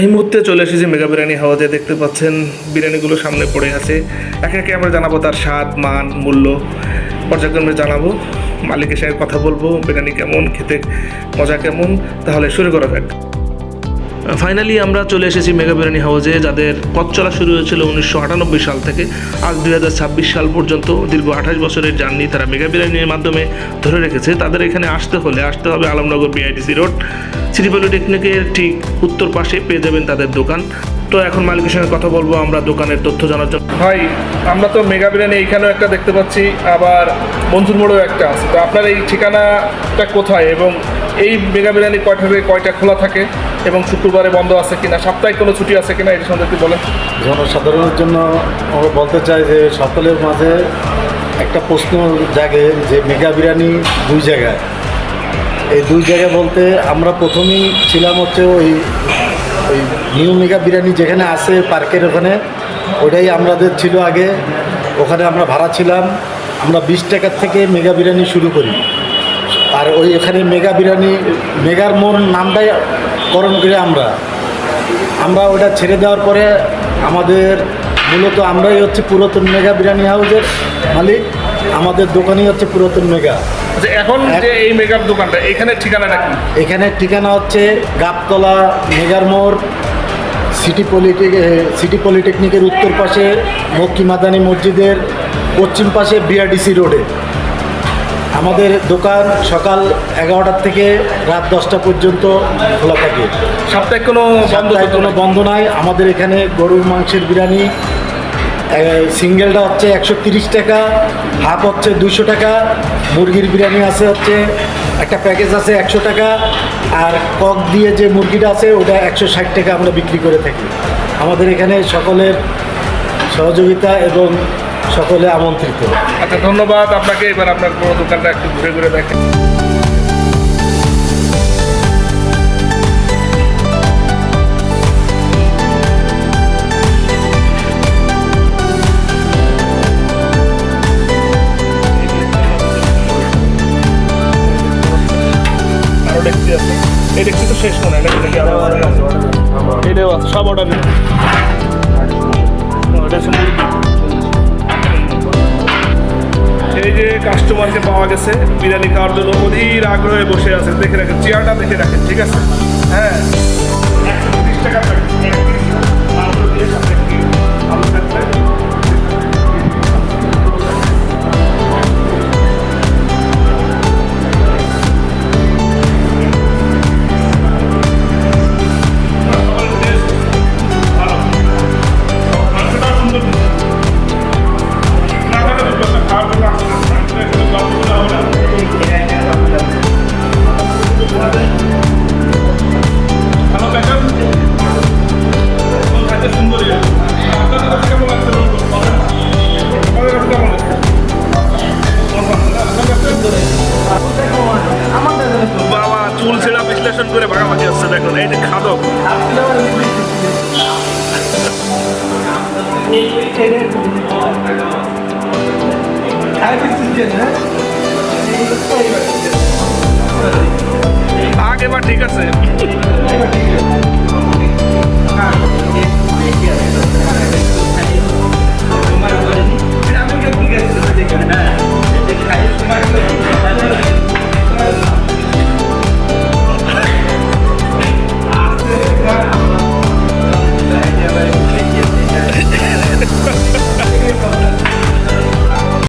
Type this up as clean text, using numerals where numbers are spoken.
এই মুহূর্তে চলে এসেছি মেগা বিরিয়ানি হাউসে। দেখতে পাচ্ছেন বিরিয়ানিগুলো সামনে পড়ে আছে। একে একে আমরা জানাবো তার স্বাদ, মান, মূল্য পর্যায়ক্রমে জানাবো। মালিকের সাথে কথা বলবো, বিরিয়ানি কেমন, খেতে মজা কেমন। তাহলে শুরু করা যাক। ফাইনালি আমরা চলে এসেছি মেগা বিরিয়ানি হাউসে, যাদের পথ চলা শুরু হয়েছিল 1998 সাল থেকে আজ 2026 সাল পর্যন্ত। দীর্ঘ 28 বছরের জার্নি তারা মেগা বিরিয়ানির মাধ্যমে ধরে রেখেছে। তাদের এখানে আসতে হবে আলমনগর বিআইডিসি রোড, সিটি পলিটেকনিকের ঠিক উত্তর পাশে পেয়ে যাবেন তাদের দোকান। তো এখন মালিকের সঙ্গে কথা বলবো আমরা দোকানের তথ্য জানার জন্য। ভাই, আমরা তো মেগা বিরিয়ানি এইখানেও একটা দেখতে পাচ্ছি, আবার মনসুর মোড়েও একটা আছে। তো আপনার এই ঠিকানাটা কোথায় এবং এই মেগা বিরিয়ানি কয়টা থেকে কয়টা খোলা থাকে এবং শুক্রবারে বন্ধ আছে কিনা, সাপ্তাহিক কোনো ছুটি আছে কিনা, এটা সম্বন্ধে বলেন। জনসাধারণের জন্য আমরা বলতে চাই যে সকলের মাঝে একটা প্রশ্ন জাগে যে মেগা বিরিয়ানি দুই জায়গায়। এই দুই জায়গা বলতে আমরা প্রথমেই ছিলাম হচ্ছে ওই নিউ মেগা বিরিয়ানি যেখানে আছে পার্কের ওখানে, ওটাই আমাদের ছিল আগে। ওখানে আমরা ভাড়া ছিলাম। আমরা 20 টাকার থেকে মেগা বিরিয়ানি শুরু করি। আর ওই এখানে মেগা বিরিয়ানি মেগার মোড় নামটাই করণ করে আমরা ওটা ছেড়ে দেওয়ার পরে আমাদের মূলত আমরাই হচ্ছে পুরাতন মেগা বিরিয়ানি হাউসের মালিক। আমাদের দোকানই হচ্ছে পুরাতন মেগা। এখন যে এই মেগার দোকানটা, এখানে ঠিকানাটা কি? এখানে ঠিকানা হচ্ছে গাবতলা মেগার মোড়, সিটি পলিটেকনিকের উত্তর পাশে মক্কি মাদানী মসজিদের পশ্চিম পাশে বিআরডিসি রোডে। আমাদের দোকান সকাল 11টার থেকে রাত 10টা পর্যন্ত খোলা থাকে। সাপ্তাহিক কোনো বন্ধ নাই। আমাদের এখানে গরুর মাংসের বিরিয়ানি সিঙ্গেলটা হচ্ছে 130 টাকা, হাফ হচ্ছে 200 টাকা। মুরগির বিরিয়ানি আছে হচ্ছে একটা প্যাকেজ আছে 100 টাকা, আর কক দিয়ে যে মুরগিটা আছে ওটা 160 টাকা আমরা বিক্রি করে থাকি। আমাদের এখানে সকলের সহযোগিতা এবং সকলে আমন্ত্রিত। আচ্ছা, ধন্যবাদ আপনাকে। এবার আপনার পুরো দোকানটা একটু ঘুরে ঘুরে দেখেন। আরও ডেকচি আছে, এই ডেকচি তো শেষ মনে হয় নাকি? এটাও আছে, সব অর্ডার এটা হচ্ছে মুরগি। এই যে কাস্টমারকে পাওয়া গেছে বিরিয়ানি খাওয়ার জন্য অধীর আগ্রহে বসে আছে। দেখে রাখেন, চেয়ারটা দেখে রাখেন, ঠিক আছে? হ্যাঁ, 130 টাকা বাবা, চুল ছেঁড়া বিশ্লেষণ করে ভাগাভাগি হচ্ছে। দেখুন এই যে খাদক, আগে বা ঠিক আছে।